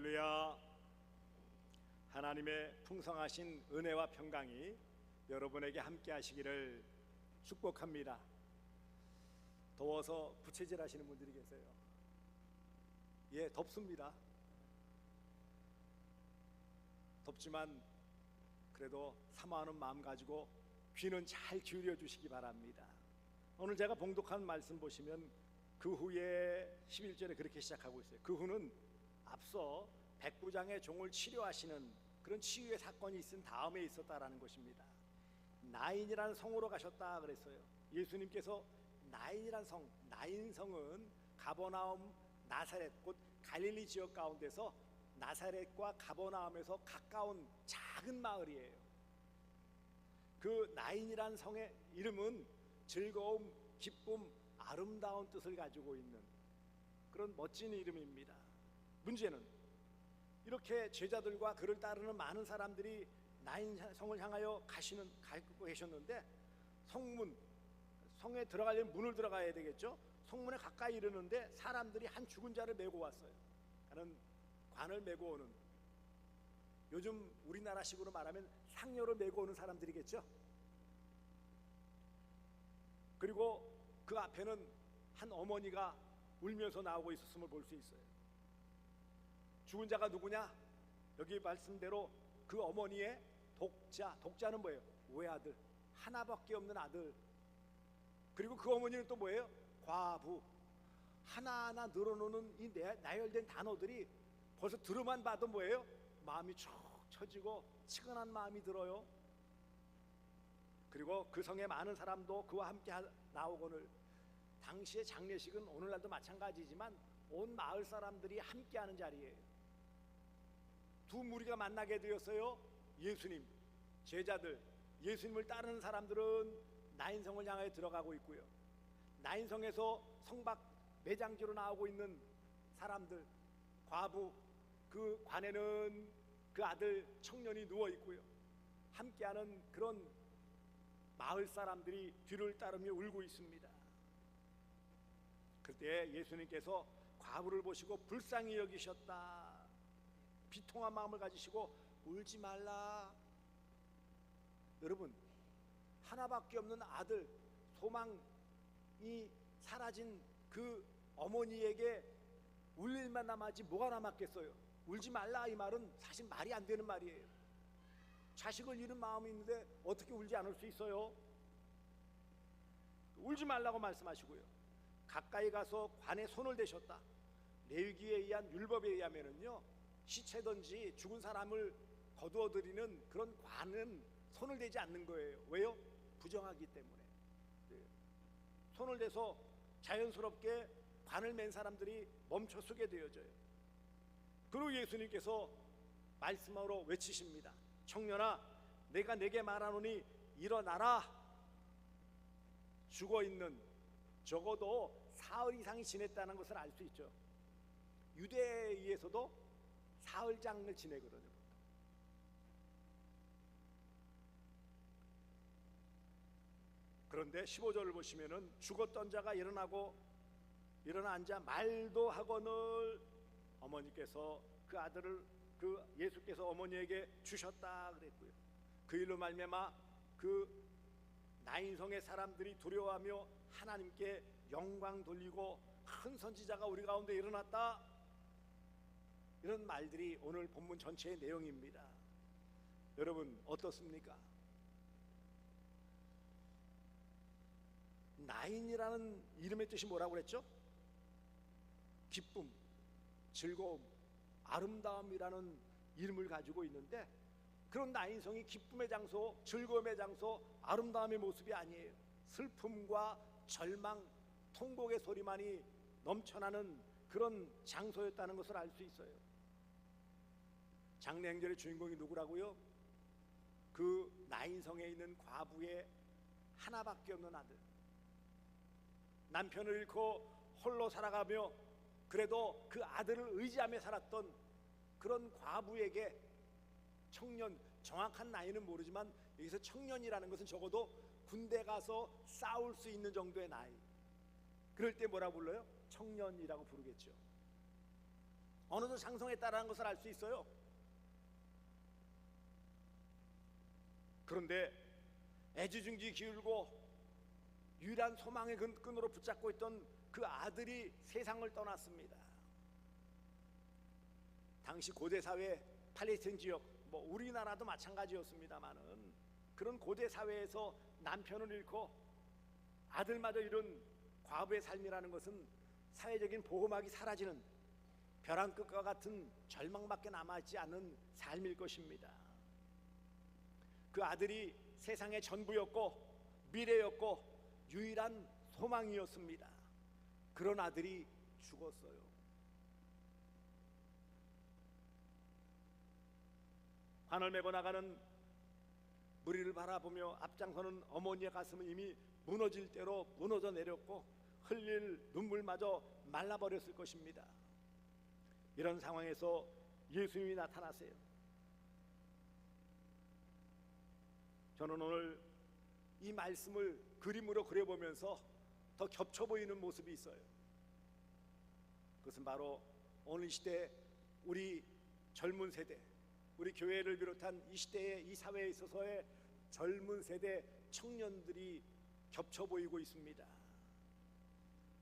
할렐루야. 하나님의 풍성하신 은혜와 평강이 여러분에게 함께 하시기를 축복합니다. 더워서 부채질 하시는 분들이 계세요. 예, 덥습니다. 덥지만 그래도 사모하는 마음 가지고 귀는 잘 기울여 주시기 바랍니다. 오늘 제가 봉독한 말씀 보시면 그 후에 11절에 그렇게 시작하고 있어요. 그 후는 앞서 백부장의 종을 치료하시는 그런 치유의 사건이 있은 다음에 있었다라는 것입니다. 나인이라는 성으로 가셨다 그랬어요. 예수님께서 나인이라는 성, 나인성은 가버나움, 나사렛, 곧 갈릴리 지역 가운데서 나사렛과 가버나움에서 가까운 작은 마을이에요. 그 나인이라는 성의 이름은 즐거움, 기쁨, 아름다운 뜻을 가지고 있는 그런 멋진 이름입니다. 문제는 이렇게 제자들과 그를 따르는 많은 사람들이 나인성을 향하여 가고 계셨는데 성에 들어가려면 문을 들어가야 되겠죠. 성문에 가까이 이르는데 사람들이 한 죽은 자를 메고 왔어요. 그는 관을 메고 오는, 요즘 우리나라식으로 말하면 상여를 메고 오는 사람들이겠죠. 그리고 그 앞에는 한 어머니가 울면서 나오고 있었음을 볼 수 있어요. 죽은 자가 누구냐? 여기 말씀대로 그 어머니의 독자는 뭐예요? 외아들, 하나밖에 없는 아들. 그리고 그 어머니는 또 뭐예요? 과부. 하나하나 늘어놓는 이 나열된 단어들이 벌써 들어만 봐도 뭐예요? 마음이 촉 처지고 치근한 마음이 들어요. 그리고 그 성에 많은 사람도 그와 함께 나오거늘, 당시의 장례식은 오늘날도 마찬가지지만 온 마을 사람들이 함께하는 자리예요. 두 무리가 만나게 되었어요. 예수님, 제자들, 예수님을 따르는 사람들은 나인성을 향해 들어가고 있고요. 나인성에서 성박 매장지로 나오고 있는 사람들, 과부, 그 관에는 그 아들 청년이 누워 있고요. 함께하는 그런 마을 사람들이 뒤를 따르며 울고 있습니다. 그때 예수님께서 과부를 보시고 불쌍히 여기셨다. 비통한 마음을 가지시고 울지 말라. 여러분, 하나밖에 없는 아들, 소망이 사라진 그 어머니에게 울 일만 남았지 뭐가 남았겠어요. 울지 말라 이 말은 사실 말이 안 되는 말이에요. 자식을 잃은 마음이 있는데 어떻게 울지 않을 수 있어요? 울지 말라고 말씀하시고요. 가까이 가서 관에 손을 대셨다. 레위기에 의한 율법에 의하면은요, 시체든지 죽은 사람을 거두어들이는 그런 관은 손을 대지 않는 거예요. 왜요? 부정하기 때문에. 손을 대서 자연스럽게 관을 맨 사람들이 멈춰 서게 되어져요. 그리고 예수님께서 말씀으로 외치십니다. 청년아, 내가 내게 말하노니 일어나라. 죽어있는, 적어도 사흘 이상이 지냈다는 것을 알 수 있죠. 유대에 의해서도 사흘장을 지내거든요. 그런데 15절을 보시면은 죽었던 자가 일어나 앉아 말도 하거늘 어머니께서 그 아들을 그 예수께서 어머니에게 주셨다 그랬고요. 그 일로 말미암아 그 나인성의 사람들이 두려워하며 하나님께 영광 돌리고 큰 선지자가 우리 가운데 일어났다, 이런 말들이 오늘 본문 전체의 내용입니다. 여러분 어떻습니까? 나인이라는 이름의 뜻이 뭐라고 그랬죠? 기쁨, 즐거움, 아름다움이라는 이름을 가지고 있는데, 그런 나인성이 기쁨의 장소, 즐거움의 장소, 아름다움의 모습이 아니에요. 슬픔과 절망, 통곡의 소리만이 넘쳐나는 그런 장소였다는 것을 알 수 있어요. 장례행전의 주인공이 누구라고요? 그 나인성에 있는 과부의 하나밖에 없는 아들, 남편을 잃고 홀로 살아가며 그래도 그 아들을 의지하며 살았던 그런 과부에게 청년, 정확한 나이는 모르지만 여기서 청년이라는 것은 적어도 군대 가서 싸울 수 있는 정도의 나이, 그럴 때 뭐라 불러요? 청년이라고 부르겠죠. 어느 정도 장성했다라는 것을 알 수 있어요. 그런데 애지중지 기울고 유일한 소망의 끈으로 붙잡고 있던 그 아들이 세상을 떠났습니다. 당시 고대 사회 팔레스타인 지역, 우리나라도 마찬가지였습니다만은 그런 고대 사회에서 남편을 잃고 아들마저 잃은 과부의 삶이라는 것은 사회적인 보호막이 사라지는 벼랑 끝과 같은 절망밖에 남아있지 않은 삶일 것입니다. 그 아들이 세상의 전부였고 미래였고 유일한 소망이었습니다. 그런 아들이 죽었어요. 관을 메고 나가는 무리를 바라보며 앞장서는 어머니의 가슴은 이미 무너질 대로 무너져 내렸고 흘릴 눈물마저 말라버렸을 것입니다. 이런 상황에서 예수님이 나타나세요. 저는 오늘 이 말씀을 그림으로 그려보면서 더 겹쳐 보이는 모습이 있어요. 그것은 바로 오늘 이 시대 우리 젊은 세대, 우리 교회를 비롯한 이 시대의 이 사회에 있어서의 젊은 세대 청년들이 겹쳐 보이고 있습니다.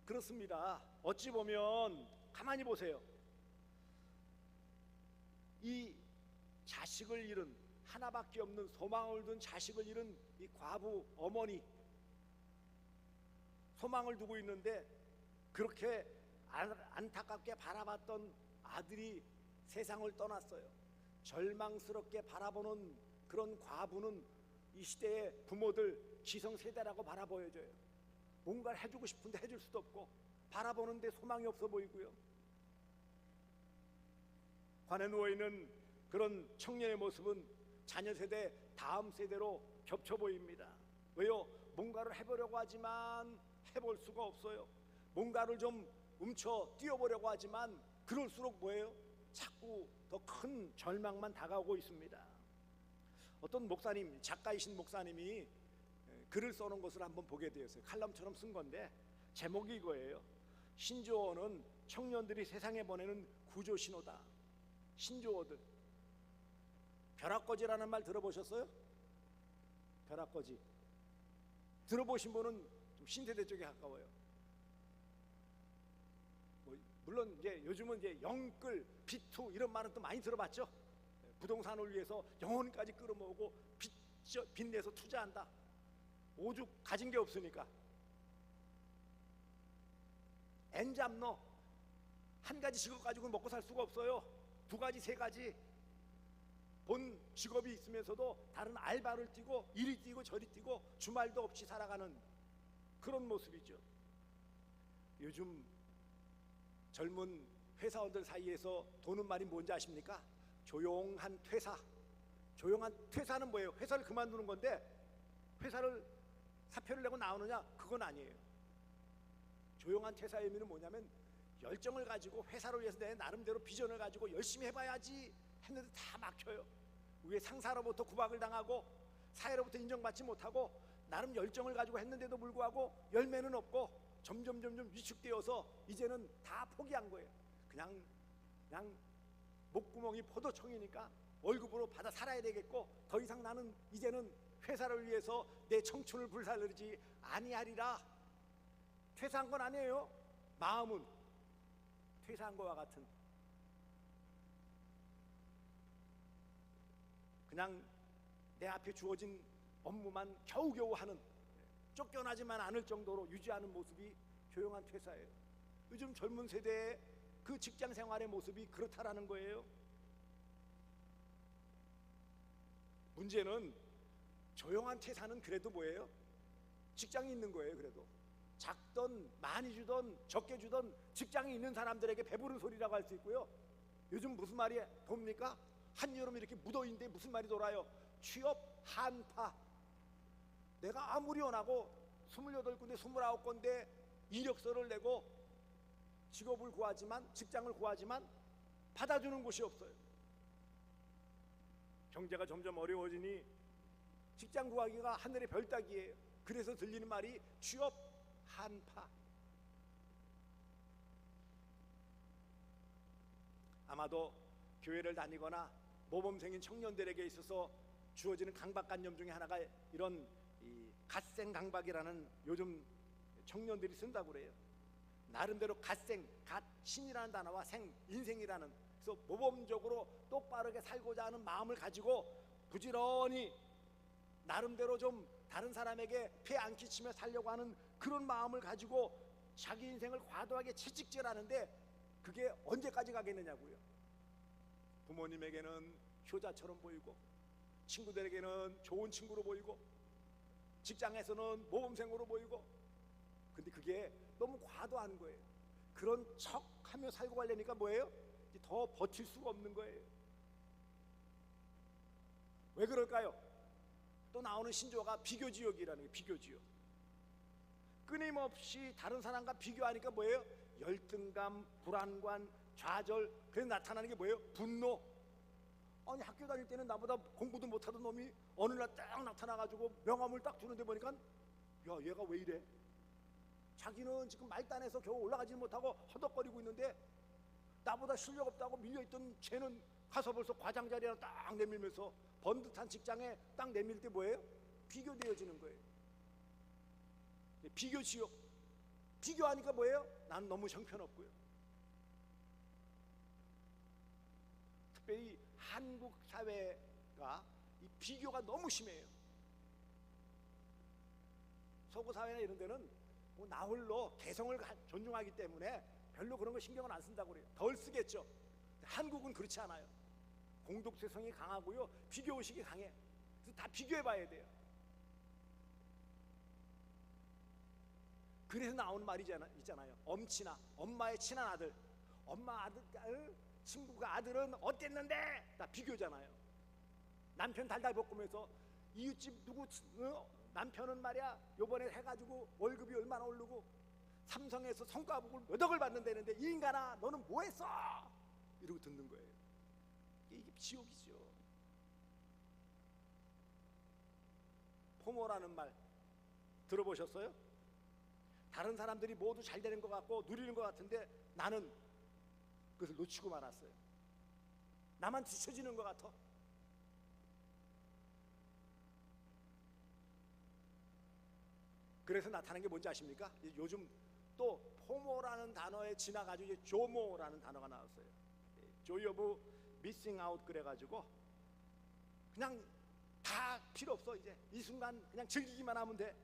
그렇습니다. 어찌 보면 가만히 보세요. 이 자식을 잃은, 하나밖에 없는 소망을 둔 자식을 잃은 이 과부 어머니, 소망을 두고 있는데 그렇게 안타깝게 바라봤던 아들이 세상을 떠났어요. 절망스럽게 바라보는 그런 과부는 이 시대의 부모들 기성세대라고 바라보여져요. 뭔가를 해주고 싶은데 해줄 수도 없고 바라보는데 소망이 없어 보이고요. 관에 누워있는 그런 청년의 모습은 자녀 세대, 다음 세대로 겹쳐 보입니다. 왜요? 뭔가를 해보려고 하지만 해볼 수가 없어요. 뭔가를 좀 움쳐 뛰어보려고 하지만 그럴수록 뭐예요? 자꾸 더 큰 절망만 다가오고 있습니다. 어떤 목사님, 작가이신 목사님이 글을 써놓은 것을 한번 보게 되었어요. 칼럼처럼 쓴 건데 제목이 이거예요. 신조어는 청년들이 세상에 보내는 구조 신호다. 신조어들. 벼락거지라는 말 들어보셨어요? 벼락거지. 들어보신 분은 좀 신세대 쪽에 가까워요. 물론 이제 요즘은 이제 영끌, 비투 이런 말은 또 많이 들어봤죠. 부동산을 위해서 영혼까지 끌어모으고 빚내서 투자한다. 오죽 가진 게 없으니까. 엔잡러 한 가지 직업 가지고 먹고 살 수가 없어요. 두 가지, 세 가지 본 직업이 있으면서도 다른 알바를 뛰고 이리 뛰고 저리 뛰고 주말도 없이 살아가는 그런 모습이죠. 요즘 젊은 회사원들 사이에서 도는 말이 뭔지 아십니까? 조용한 퇴사. 조용한 퇴사는 뭐예요? 회사를 그만두는 건데 회사를 사표를 내고 나오느냐? 그건 아니에요. 조용한 퇴사의 의미는 뭐냐면 열정을 가지고 회사를 위해서 내 나름대로 비전을 가지고 열심히 해봐야지 했는데 다 막혀요. 위에 상사로부터 구박을 당하고 사회로부터 인정받지 못하고 나름 열정을 가지고 했는데도 불구하고 열매는 없고 점점 위축되어서 이제는 다 포기한 거예요. 그냥 목구멍이 포도청이니까 월급으로 받아 살아야 되겠고 더 이상 나는 이제는 회사를 위해서 내 청춘을 불살르지 아니하리라. 퇴사한 건 아니에요. 마음은 퇴사한 것과 같은, 그냥 내 앞에 주어진 업무만 겨우겨우 하는, 쫓겨나지만 않을 정도로 유지하는 모습이 조용한 퇴사예요. 요즘 젊은 세대의 그 직장 생활의 모습이 그렇다라는 거예요. 문제는 조용한 퇴사는 그래도 뭐예요? 직장이 있는 거예요. 그래도 작던 많이 주던 적게 주던 직장이 있는 사람들에게 배부른 소리라고 할 수 있고요. 요즘 무슨 말이 돕니까? 한여름 이렇게 무더위인데 무슨 말이 돌아요? 취업 한파. 내가 아무리 원하고 28군데 29군데 이력서를 내고 직업을 구하지만, 직장을 구하지만 받아주는 곳이 없어요. 경제가 점점 어려워지니 직장 구하기가 하늘의 별 따기예요. 그래서 들리는 말이 취업 한파. 아마도 교회를 다니거나 모범생인 청년들에게 있어서 주어지는 강박관념 중에 하나가 이런 이 갓생 강박이라는 요즘 청년들이 쓴다고 그래요. 나름대로 갓생, 갓신이라는 단어와 생, 인생이라는, 그래서 모범적으로 똑바르게 살고자 하는 마음을 가지고 부지런히 나름대로 좀 다른 사람에게 폐 안 끼치며 살려고 하는 그런 마음을 가지고 자기 인생을 과도하게 채찍질하는데 그게 언제까지 가겠느냐고요. 부모님에게는 효자처럼 보이고, 친구들에게는 좋은 친구로 보이고, 직장에서는 모범생으로 보이고, 근데 그게 너무 과도한 거예요. 그런 척하며 살고 가려니까 뭐예요? 더 버틸 수가 없는 거예요. 왜 그럴까요? 또 나오는 신조어가 비교지옥이라는 게, 비교지옥. 끊임없이 다른 사람과 비교하니까 뭐예요? 열등감, 불안감, 좌절. 그래서 나타나는 게 뭐예요? 분노. 아니 학교 다닐 때는 나보다 공부도 못하던 놈이 어느 날 딱 나타나가지고 명함을 딱 주는데 보니까 야, 얘가 왜 이래? 자기는 지금 말단에서 겨우 올라가지 못하고 허덕거리고 있는데 나보다 실력 없다고 밀려있던 쟤는 가서 벌써 과장 자리에 딱 내밀면서 번듯한 직장에 딱 내밀 때 뭐예요? 비교되어지는 거예요. 비교 지옥. 비교하니까 뭐예요? 난 너무 형편없고요. 특별히 한국 사회가 이 비교가 너무 심해요. 서구 사회나 이런 데는 뭐 나 홀로 개성을 존중하기 때문에 별로 그런 거 신경을 안 쓴다고 그래요. 덜 쓰겠죠. 한국은 그렇지 않아요. 공동체성이 강하고요, 비교의식이 강해. 그래서 다 비교해 봐야 돼요. 그래서 나오는 말이 있잖아요. 엄친아, 엄마의 친한 아들. 엄마 아들, 친구가 아들은 어땠는데? 다 비교잖아요. 남편 달달 볶으면서 이웃집 누구 남편은 말이야 요번에 해가지고 월급이 얼마나 오르고 삼성에서 성과급을 몇 억을 받는다는데 이 인간아 너는 뭐 했어? 이러고 듣는 거예요. 이게 지옥이죠. 포모라는 말 들어보셨어요? 다른 사람들이 모두 잘 되는 것 같고 누리는 것 같은데 나는 그것을 놓치고 말았어요. 나만 뒤처지는 것 같아. 그래서 나타나는 게 뭔지 아십니까? 요즘 또 포모라는 단어에 지나가지고 이제 조모라는 단어가 나왔어요. Joy of missing out 그래가지고 그냥 다 필요 없어. 이제 이 순간 그냥 즐기기만 하면 돼.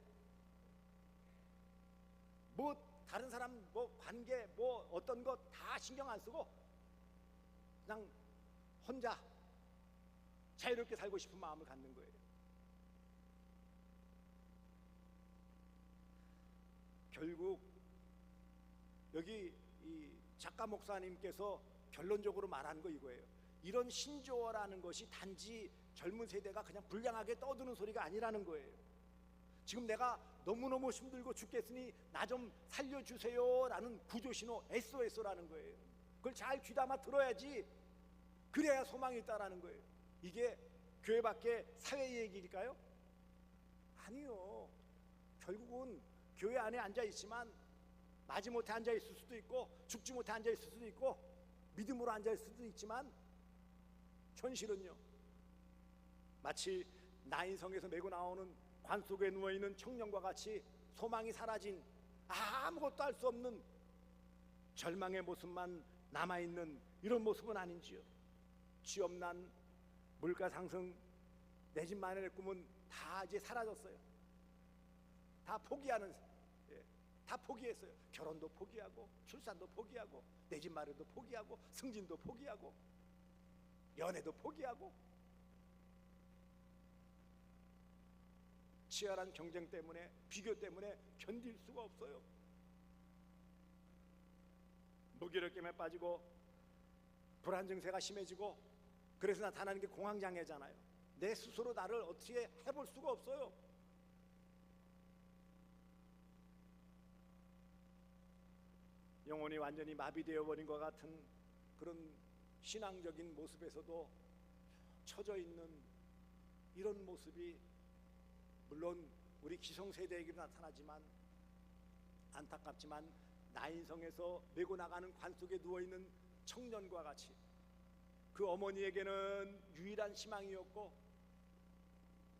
뭐 다른 사람 뭐 관계 뭐 어떤 거 다 신경 안 쓰고 그냥 혼자 자유롭게 살고 싶은 마음을 갖는 거예요. 결국 여기 이 작가 목사님께서 결론적으로 말하는 거 이거예요. 이런 신조어라는 것이 단지 젊은 세대가 그냥 불량하게 떠드는 소리가 아니라는 거예요. 지금 내가 너무너무 힘들고 죽겠으니 나 좀 살려주세요 라는 구조신호, SOS라는 거예요. 그걸 잘 귀담아 들어야지, 그래야 소망이 있다라는 거예요. 이게 교회 밖에 사회 얘기일까요? 아니요. 결국은 교회 안에 앉아 있지만 마지못해 앉아 있을 수도 있고 죽지 못해 앉아 있을 수도 있고 믿음으로 앉아 있을 수도 있지만 현실은요, 마치 나인성에서 메고 나오는 관 속에 누워있는 청년과 같이 소망이 사라진 아무것도 할 수 없는 절망의 모습만 남아있는 이런 모습은 아닌지요. 취업난, 물가 상승, 내 집 마련의 꿈은 다 이제 사라졌어요. 다 포기하는, 다 포기했어요. 결혼도 포기하고 출산도 포기하고 내 집 마련도 포기하고 승진도 포기하고 연애도 포기하고 치열한 경쟁 때문에, 비교 때문에 견딜 수가 없어요. 무기력감에 빠지고 불안 증세가 심해지고, 그래서 나타나는 게 공황장애잖아요. 내 스스로 나를 어떻게 해볼 수가 없어요. 영혼이 완전히 마비되어 버린 것 같은 그런 신앙적인 모습에서도 처져 있는 이런 모습이 물론 우리 기성세대에게도 나타나지만, 안타깝지만 나인성에서 메고 나가는 관 속에 누워있는 청년과 같이 그 어머니에게는 유일한 희망이었고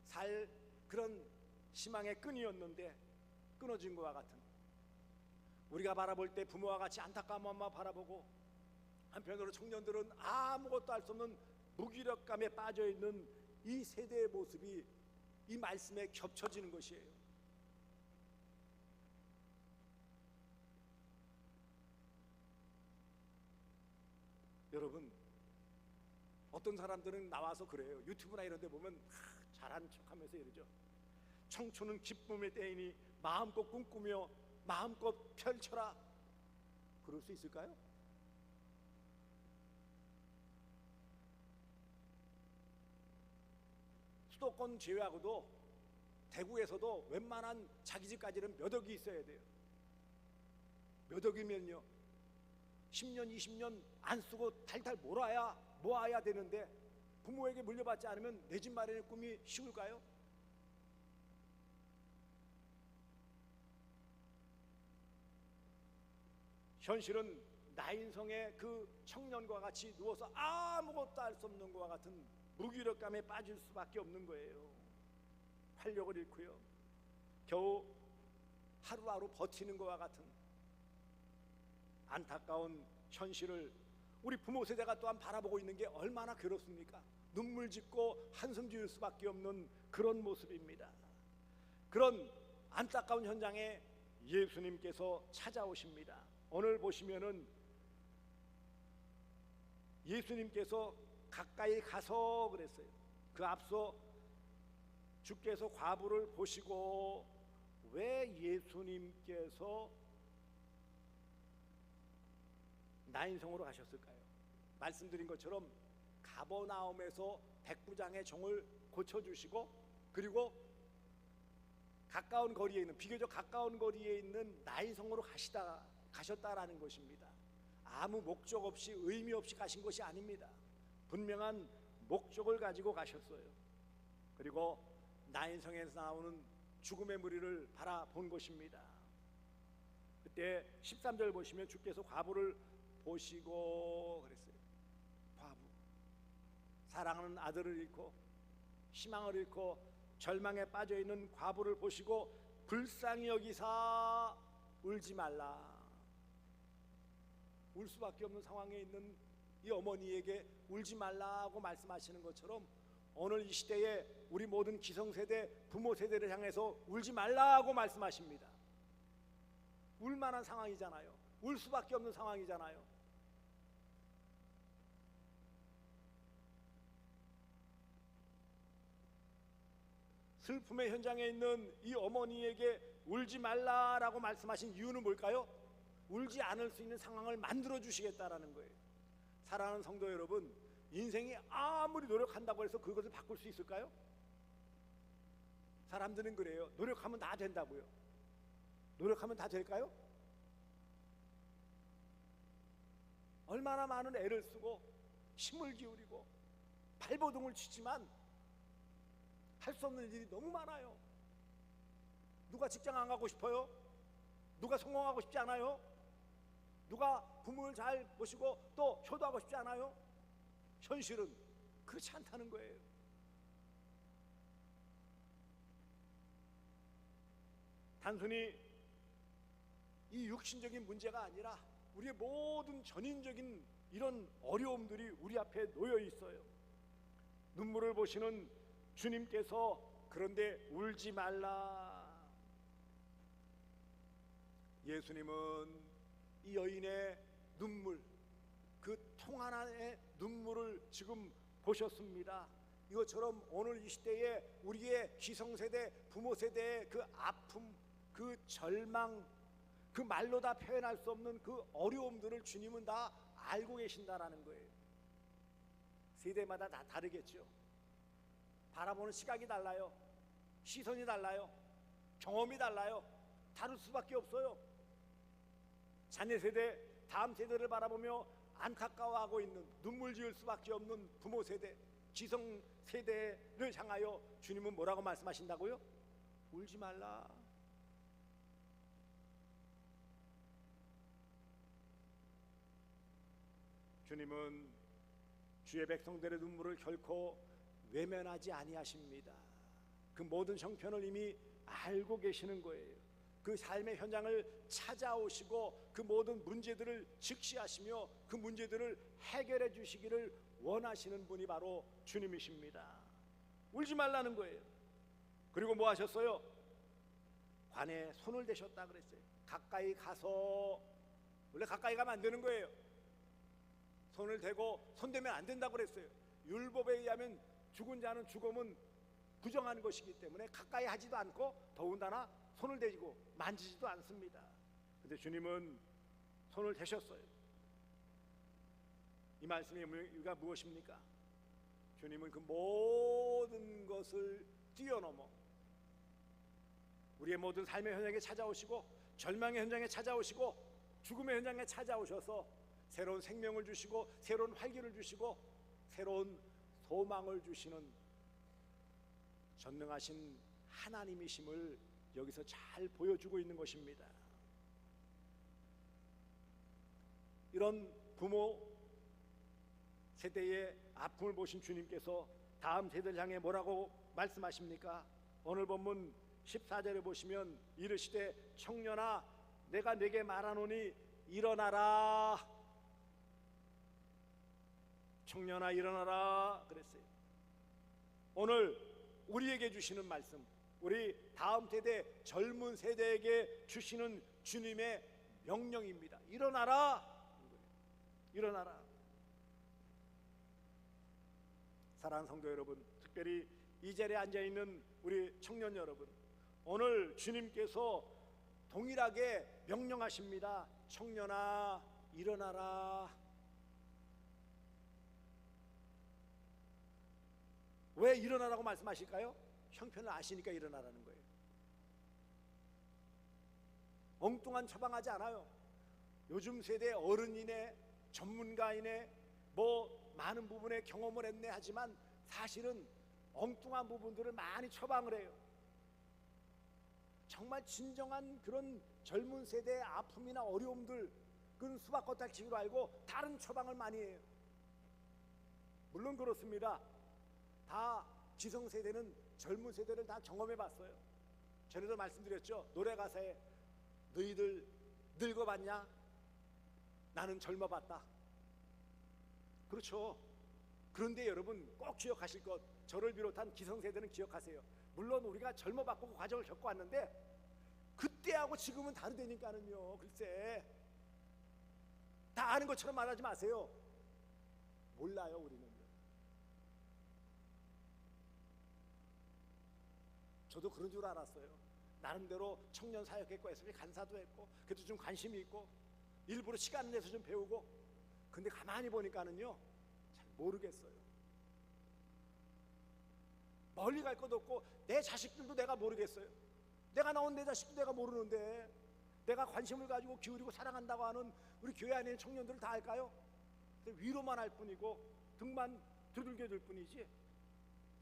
살 그런 희망의 끈이었는데 끊어진 것과 같은, 우리가 바라볼 때 부모와 같이 안타까운 마음만 바라보고 한편으로 청년들은 아무것도 할 수 없는 무기력감에 빠져있는 이 세대의 모습이 이 말씀에 겹쳐지는 것이에요. 여러분, 어떤 사람들은 나와서 그래요. 유튜브나 이런 데 보면 잘하는 척하면서 이러죠. 청춘은 기쁨의 때이니 마음껏 꿈꾸며 마음껏 펼쳐라. 그럴 수 있을까요? 수도권 제외하고도 대구에서도 웬만한 자기 집까지는 몇 억이 있어야 돼요. 몇 억이면요 10년 20년 안 쓰고 탈탈 모아야 되는데 부모에게 물려받지 않으면 내 집 마련의 꿈이 쉬울까요? 현실은 나인성의 그 청년과 같이 누워서 아무것도 할 수 없는 것과 같은 무기력감에 빠질 수밖에 없는 거예요. 활력을 잃고요, 겨우 하루하루 버티는 것과 같은 안타까운 현실을 우리 부모 세대가 또한 바라보고 있는 게 얼마나 괴롭습니까? 눈물 짓고 한숨 지을 수밖에 없는 그런 모습입니다. 그런 안타까운 현장에 예수님께서 찾아오십니다. 오늘 보시면은 예수님께서 가까이 가서 그랬어요. 그 앞서 주께서 과부를 보시고 왜 예수님께서 나인성으로 가셨을까요? 말씀드린 것처럼 가버나움에서 백부장의 종을 고쳐주시고 그리고 가까운 거리에 있는, 비교적 가까운 거리에 있는 나인성으로 가셨다라는 것입니다. 아무 목적 없이 의미 없이 가신 것이 아닙니다. 분명한 목적을 가지고 가셨어요. 그리고 나인성에서 나오는 죽음의 무리를 바라본 것입니다. 그때 13절 보시면 주께서 과부를 보시고 그랬어요. 과부, 사랑하는 아들을 잃고 희망을 잃고 절망에 빠져있는 과부를 보시고 불쌍히 여기사 울지 말라. 울 수밖에 없는 상황에 있는 이 어머니에게 울지 말라고 말씀하시는 것처럼 오늘 이 시대에 우리 모든 기성세대, 부모 세대를 향해서 울지 말라고 말씀하십니다. 울만한 상황이잖아요. 울 수밖에 없는 상황이잖아요. 슬픔의 현장에 있는 이 어머니에게 울지 말라라고 말씀하신 이유는 뭘까요? 울지 않을 수 있는 상황을 만들어 주시겠다라는 거예요. 사랑하는 성도 여러분, 인생이 아무리 노력한다고 해서 그것을 바꿀 수 있을까요? 사람들은 그래요. 노력하면 다 된다고요. 노력하면 다 될까요? 얼마나 많은 애를 쓰고 힘을 기울이고 발버둥을 치지만 할 수 없는 일이 너무 많아요. 누가 직장 안 가고 싶어요? 누가 성공하고 싶지 않아요? 누가 부모를 잘 모시고 또 효도하고 싶지 않아요? 현실은 그렇지 않다는 거예요. 단순히 이 육신적인 문제가 아니라 우리의 모든 전인적인 이런 어려움들이 우리 앞에 놓여 있어요. 눈물을 보시는 주님께서 그런데 울지 말라. 예수님은 이 여인의 눈물, 그 통 하나의 눈물을 지금 보셨습니다. 이것처럼 오늘 이 시대에 우리의 기성세대, 부모세대의 그 아픔, 그 절망, 그 말로 다 표현할 수 없는 그 어려움들을 주님은 다 알고 계신다라는 거예요. 세대마다 다 다르겠죠. 바라보는 시각이 달라요. 시선이 달라요. 경험이 달라요. 다를 수밖에 없어요. 자녀 세대, 다음 세대를 바라보며 안타까워하고 있는, 눈물 지을 수밖에 없는 부모 세대, 지성 세대를 향하여 주님은 뭐라고 말씀하신다고요? 울지 말라. 주님은 주의 백성들의 눈물을 결코 외면하지 아니하십니다. 그 모든 형편을 이미 알고 계시는 거예요. 그 삶의 현장을 찾아오시고 그 모든 문제들을 직시하시며 그 문제들을 해결해 주시기를 원하시는 분이 바로 주님이십니다. 울지 말라는 거예요. 그리고 뭐 하셨어요? 관에 손을 대셨다 그랬어요. 가까이 가서, 원래 가까이 가면 안 되는 거예요. 손을 대고 손대면 안 된다고 그랬어요. 율법에 의하면 죽은 자는 죽음은 부정한 것이기 때문에 가까이 하지도 않고 더군다나 손을 대고 만지지도 않습니다. 근데 주님은 손을 대셨어요. 이 말씀의 의미가 무엇입니까? 주님은 그 모든 것을 뛰어넘어 우리의 모든 삶의 현장에 찾아오시고 절망의 현장에 찾아오시고 죽음의 현장에 찾아오셔서 새로운 생명을 주시고 새로운 활기를 주시고 새로운 소망을 주시는 전능하신 하나님이심을 여기서 잘 보여주고 있는 것입니다. 이런 부모 세대의 아픔을 보신 주님께서 다음 세대를 향해 뭐라고 말씀하십니까? 오늘 본문 14절에 보시면 이르시되 청년아 내가 네게 말하노니 일어나라. 청년아 일어나라 그랬어요. 오늘 우리에게 주시는 말씀, 우리 다음 세대 젊은 세대에게 주시는 주님의 명령입니다. 일어나라. 일어나라. 사랑하는 성도 여러분, 특별히 이 자리에 앉아있는 우리 청년 여러분, 오늘 주님께서 동일하게 명령하십니다. 청년아 일어나라. 왜 일어나라고 말씀하실까요? 형편을 아시니까 일어나라는 거예요. 엉뚱한 처방하지 않아요. 요즘 세대 어른이네 전문가이네 뭐 많은 부분에 경험을 했네 하지만 사실은 엉뚱한 부분들을 많이 처방을 해요. 정말 진정한 그런 젊은 세대의 아픔이나 어려움들 그건 수박 겉핥기로 알고 다른 처방을 많이 해요. 물론 그렇습니다. 다 기성세대는 젊은 세대를 다 경험해 봤어요. 전에도 말씀드렸죠. 노래 가사에 너희들 늙어봤냐? 나는 젊어봤다. 그렇죠. 그런데 여러분 꼭 기억하실 것, 저를 비롯한 기성세대는 기억하세요. 물론 우리가 젊어봤고 그 과정을 겪고 왔는데 그때하고 지금은 다르다니까는요. 글쎄 다 아는 것처럼 말하지 마세요. 몰라요. 우리는. 저도 그런 줄 알았어요. 나름대로 청년 사역했고 SB 간사도 했고 그래도 좀 관심이 있고 일부러 시간을 내서 좀 배우고, 근데 가만히 보니까는요 잘 모르겠어요. 멀리 갈 것도 없고 내 자식들도 내가 모르겠어요. 내가 낳은 내 자식도 내가 모르는데 내가 관심을 가지고 기울이고 사랑한다고 하는 우리 교회 안에 있는 청년들을 다 알까요? 위로만 할 뿐이고 등만 두들겨 줄 뿐이지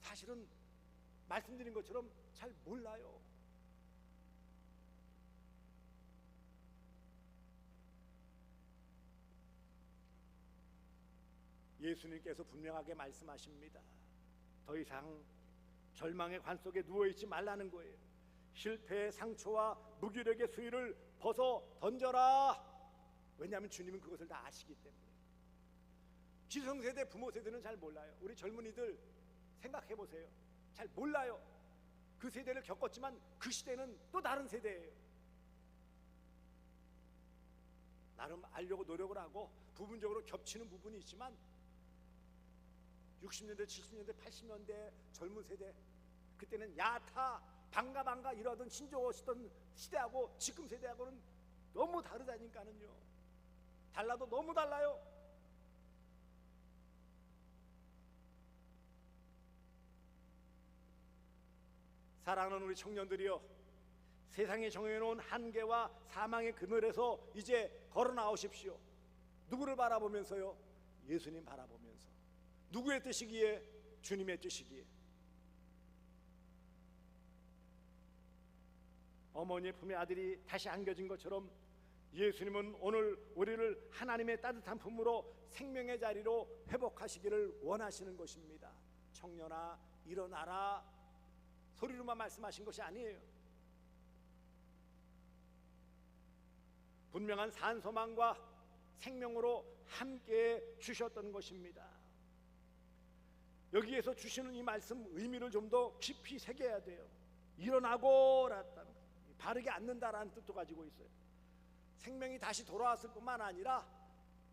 사실은 말씀드린 것처럼 잘 몰라요. 예수님께서 분명하게 말씀하십니다. 더 이상 절망의 관 속에 누워있지 말라는 거예요. 실패의 상처와 무기력의 수위를 벗어 던져라. 왜냐하면 주님은 그것을 다 아시기 때문에. 기성세대, 부모세대는 잘 몰라요. 우리 젊은이들 생각해보세요. 잘 몰라요. 그 세대를 겪었지만 그 시대는 또 다른 세대예요. 나름 알려고 노력을 하고 부분적으로 겹치는 부분이 있지만 60년대, 70년대, 80년대 젊은 세대, 그때는 야타, 반가 이러던 신조어시던 시대하고 지금 세대하고는 너무 다르다니까는요. 달라도 너무 달라요. 사랑하는 우리 청년들이여, 세상에 정해놓은 한계와 사망의 그늘에서 이제 걸어 나오십시오. 누구를 바라보면서요? 예수님 바라보면서. 누구의 뜻이기에? 주님의 뜻이기에. 어머니의 품에 아들이 다시 안겨진 것처럼 예수님은 오늘 우리를 하나님의 따뜻한 품으로 생명의 자리로 회복하시기를 원하시는 것입니다. 청년아 일어나라 소리로만 말씀하신 것이 아니에요. 분명한 산소망과 생명으로 함께 주셨던 것입니다. 여기에서 주시는 이 말씀 의미를 좀 더 깊이 새겨야 돼요. 일어나고 라는 바르게 앉는다라는 뜻도 가지고 있어요. 생명이 다시 돌아왔을 뿐만 아니라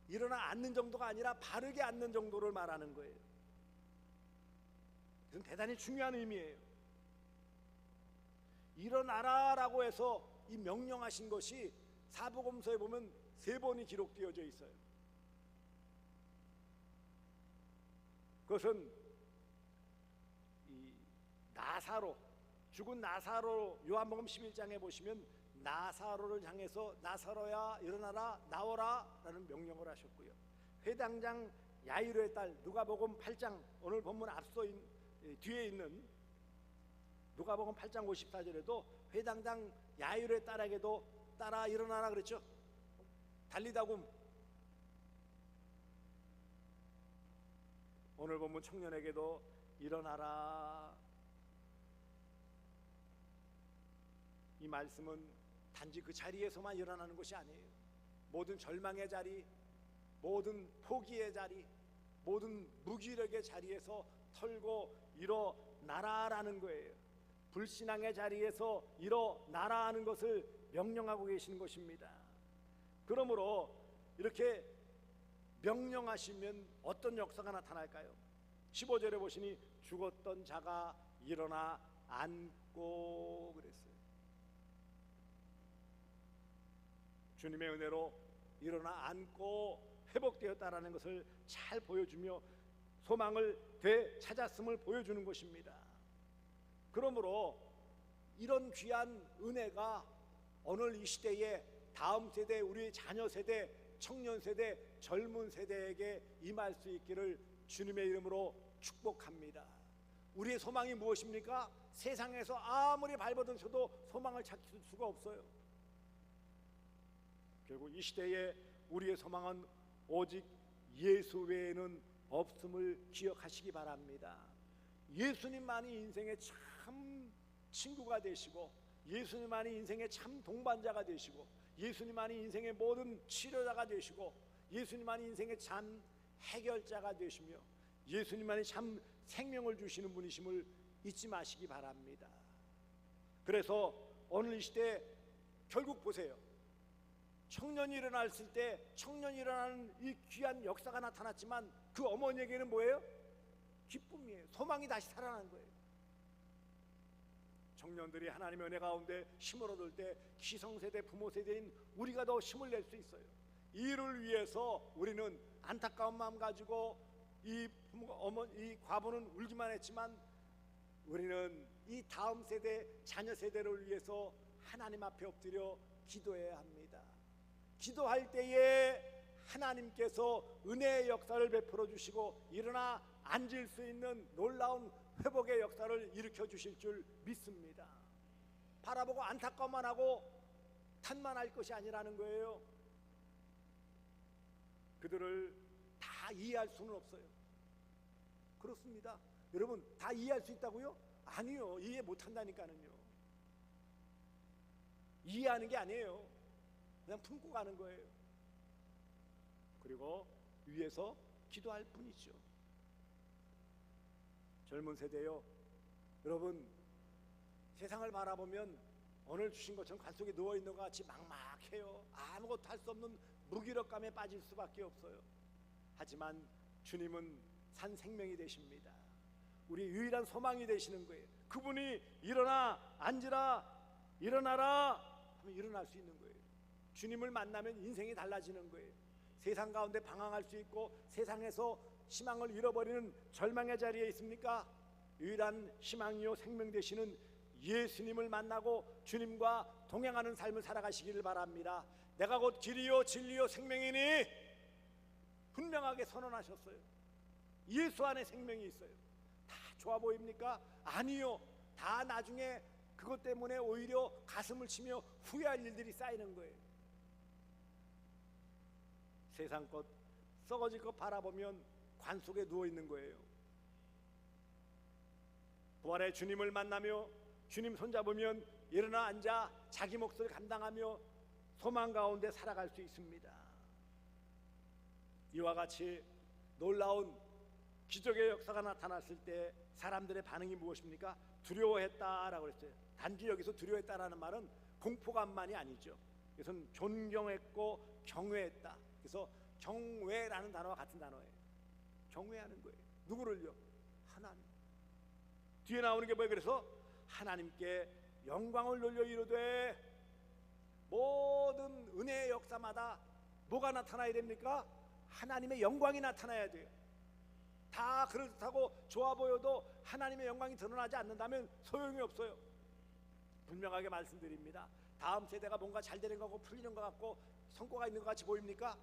일어나 앉는 정도가 아니라 바르게 앉는 정도를 말하는 거예요. 그건 대단히 중요한 의미예요. 일어나라라고 해서 이 명령하신 것이 사복음서에 보면 3번이 기록되어져 있어요. 그것은 이 나사로, 죽은 나사로, 요한복음 11장에 보시면 나사로를 향해서 나사로야 일어나라 나오라 라는 명령을 하셨고요. 회당장 야이로의 딸 누가복음 8장 오늘 본문 앞서 뒤에 있는 누가복음 8장 54절에도 회당장 야이로의 딸에게도 따라 일어나라 그랬죠. 달리다굼. 오늘 본문 청년에게도 일어나라. 이 말씀은 단지 그 자리에서만 일어나는 것이 아니에요. 모든 절망의 자리, 모든 포기의 자리, 모든 무기력의 자리에서 털고 일어나라라는 거예요. 불신앙의 자리에서 일어나라 하는 것을 명령하고 계시는 것입니다. 그러므로 이렇게 명령하시면 어떤 역사가 나타날까요? 15절에 보시니 죽었던 자가 일어나 앉고 그랬어요. 주님의 은혜로 일어나 앉고 회복되었다라는 것을 잘 보여주며 소망을 되찾았음을 보여주는 것입니다. 그러므로 이런 귀한 은혜가 오늘 이 시대에 다음 세대, 우리 자녀 세대, 청년 세대, 젊은 세대에게 임할 수 있기를 주님의 이름으로 축복합니다. 우리의 소망이 무엇입니까? 세상에서 아무리 발버둥쳐도 소망을 찾을 수가 없어요. 결국 이 시대에 우리의 소망은 오직 예수 외에는 없음을 기억하시기 바랍니다. 예수님만이 인생의 참 친구가 되시고, 예수님만이 인생의 참 동반자가 되시고, 예수님만이 인생의 모든 치료자가 되시고, 예수님만이 인생의 참 해결자가 되시며, 예수님만이 참 생명을 주시는 분이심을 잊지 마시기 바랍니다. 그래서 오늘 이 시대 결국 보세요. 청년이 일어났을 때 청년이 일어나는 이 귀한 역사가 나타났지만 그 어머니에게는 뭐예요? 기쁨이에요. 소망이 다시 살아난 거예요. 청년들이 하나님의 은혜 가운데 힘을 얻을 때 기성세대, 부모세대인 우리가 더 힘을 낼 수 있어요. 이를 위해서 우리는 안타까운 마음 가지고 이 과부는 울기만 했지만 우리는 이 다음 세대, 자녀 세대를 위해서 하나님 앞에 엎드려 기도해야 합니다. 기도할 때에 하나님께서 은혜의 역사를 베풀어 주시고 일어나 앉을 수 있는 놀라운 회복의 역사를 일으켜 주실 줄 믿습니다. 바라보고 안타까워만 하고 탓만 할 것이 아니라는 거예요. 그들을 다 이해할 수는 없어요. 그렇습니다. 여러분 다 이해할 수 있다고요? 아니요. 이해 못한다니까는요. 이해하는 게 아니에요. 그냥 품고 가는 거예요. 그리고 위에서 기도할 뿐이죠. 젊은 세대요, 여러분 세상을 바라보면 오늘 주신 것처럼 관 속에 누워있는 것 같이 막막해요. 아무것도 할 수 없는 무기력감에 빠질 수밖에 없어요. 하지만 주님은 산 생명이 되십니다. 우리 유일한 소망이 되시는 거예요. 그분이 일어나 앉으라 일어나라 하면 일어날 수 있는 거예요. 주님을 만나면 인생이 달라지는 거예요. 세상 가운데 방황할 수 있고 세상에서 희망을 잃어버리는 절망의 자리에 있습니까? 유일한 희망이요 생명 되시는 예수님을 만나고 주님과 동행하는 삶을 살아가시기를 바랍니다. 내가 곧 길이요 진리요 생명이니 분명하게 선언하셨어요. 예수 안에 생명이 있어요. 다 좋아 보입니까? 아니요. 다 나중에 그것 때문에 오히려 가슴을 치며 후회할 일들이 쌓이는 거예요. 세상 것, 썩어질 것 바라보면 관 속에 누워 있는 거예요. 부활의 주님을 만나며 주님 손잡으면 일어나 앉아 자기 몫을 감당하며 소망 가운데 살아갈 수 있습니다. 이와 같이 놀라운 기적의 역사가 나타났을 때 사람들의 반응이 무엇입니까? 두려워했다라고 했어요. 단지 여기서 두려워했다라는 말은 공포감만이 아니죠. 이것은 존경했고 경외했다. 그래서 경외라는 단어와 같은 단어예요. 경외하는 거예요. 누구를요? 하나님. 뒤에 나오는 게 뭐예요? 그래서 하나님께 영광을 돌려 이르되, 모든 은혜의 역사마다 뭐가 나타나야 됩니까? 하나님의 영광이 나타나야 돼요. 다 그렇다고 좋아 보여도 하나님의 영광이 드러나지 않는다면 소용이 없어요. 분명하게 말씀드립니다. 다음 세대가 뭔가 잘 되는 것 같고 풀리는 것 같고 성과가 있는 것 같이 보입니까?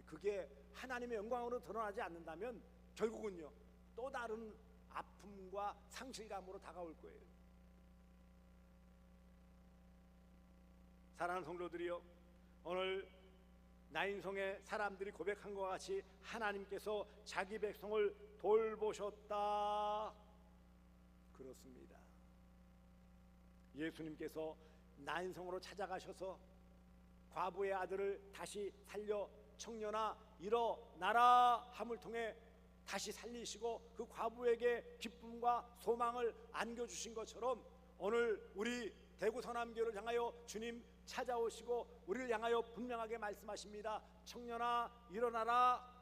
그게 하나님의 영광으로 드러나지 않는다면 결국은요, 또 다른 아픔과 상실감으로 다가올 거예요. 사랑하는 성도들이요, 오늘 나인성의 사람들이 고백한 것 같이 하나님께서 자기 백성을 돌보셨다. 그렇습니다. 예수님께서 나인성으로 찾아가셔서 과부의 아들을 다시 살려 청년아 일어나라 함을 통해 다시 살리시고 그 과부에게 기쁨과 소망을 안겨주신 것처럼 오늘 우리 대구 서남교를 향하여 주님 찾아오시고 우리를 향하여 분명하게 말씀하십니다. 청년아 일어나라.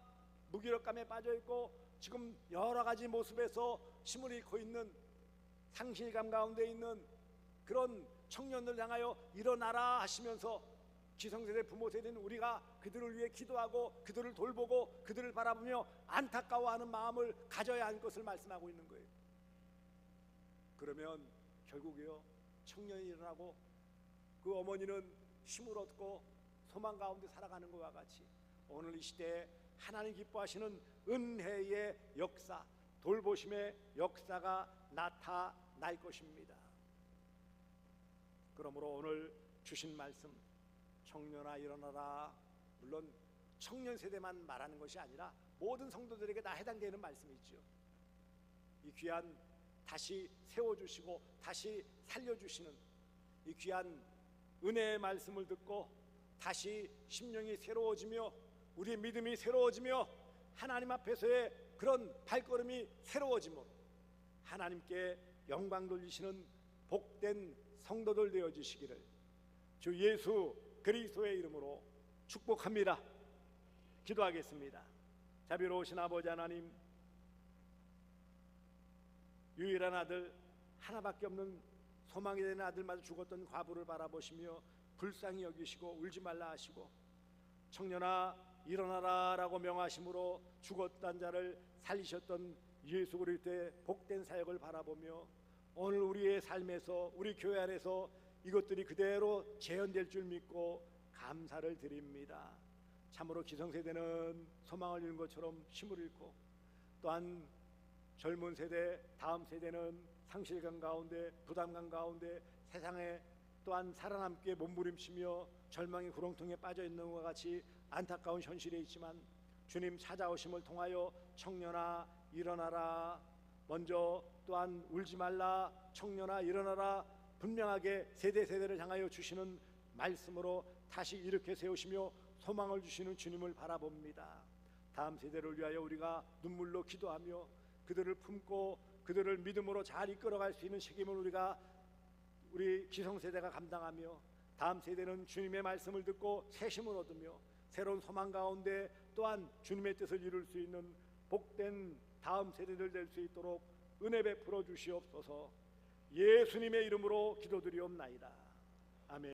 무기력감에 빠져있고 지금 여러 가지 모습에서 힘을 잃고 있는, 상실감 가운데 있는 그런 청년들 향하여 일어나라 하시면서 기성세대 부모세대는 우리가 그들을 위해 기도하고 그들을 돌보고 그들을 바라보며 안타까워하는 마음을 가져야 하는 것을 말씀하고 있는 거예요. 그러면 결국에요, 청년이 일어나고 그 어머니는 힘을 얻고 소망 가운데 살아가는 것과 같이 오늘 이 시대에 하나님 기뻐하시는 은혜의 역사, 돌보심의 역사가 나타날 것입니다. 그러므로 오늘 주신 말씀, 청년아 일어나라, 물론 청년 세대만 말하는 것이 아니라 모든 성도들에게 다 해당되는 말씀이죠. 이 귀한 다시 세워주시고 다시 살려주시는 이 귀한 은혜의 말씀을 듣고 다시 심령이 새로워지며 우리의 믿음이 새로워지며 하나님 앞에서의 그런 발걸음이 새로워지므로 하나님께 영광 돌리시는 복된 성도들 되어주시기를 주 예수 그리스도의 이름으로 축복합니다. 기도하겠습니다. 자비로우신 아버지 하나님, 유일한 아들, 하나밖에 없는 소망이 되는 아들마저 죽었던 과부를 바라보시며 불쌍히 여기시고 울지 말라 하시고 청년아 일어나라 라고 명하심으로 죽었던 자를 살리셨던 예수 그리스도의 복된 사역을 바라보며 오늘 우리의 삶에서 우리 교회 안에서 이것들이 그대로 재현될 줄 믿고 감사를 드립니다. 참으로 기성세대는 소망을 잃은 것처럼 힘을 잃고 또한 젊은 세대, 다음 세대는 상실감 가운데 부담감 가운데 세상에 또한 살아남기에 몸부림치며 절망의 구렁텅이에 빠져있는 것과 같이 안타까운 현실에 있지만 주님 찾아오심을 통하여 청년아 일어나라, 먼저 또한 울지 말라, 청년아 일어나라 분명하게 세대를 향하여 주시는 말씀으로 다시 일으켜 세우시며 소망을 주시는 주님을 바라봅니다. 다음 세대를 위하여 우리가 눈물로 기도하며 그들을 품고 그들을 믿음으로 잘 이끌어갈 수 있는 책임을 우리 기성세대가 감당하며 다음 세대는 주님의 말씀을 듣고 새 힘을 얻으며 새로운 소망 가운데 또한 주님의 뜻을 이룰 수 있는 복된 다음 세대들 될 수 있도록 은혜 베풀어 주시옵소서. 예수님의 이름으로 기도드리옵나이다. 아멘.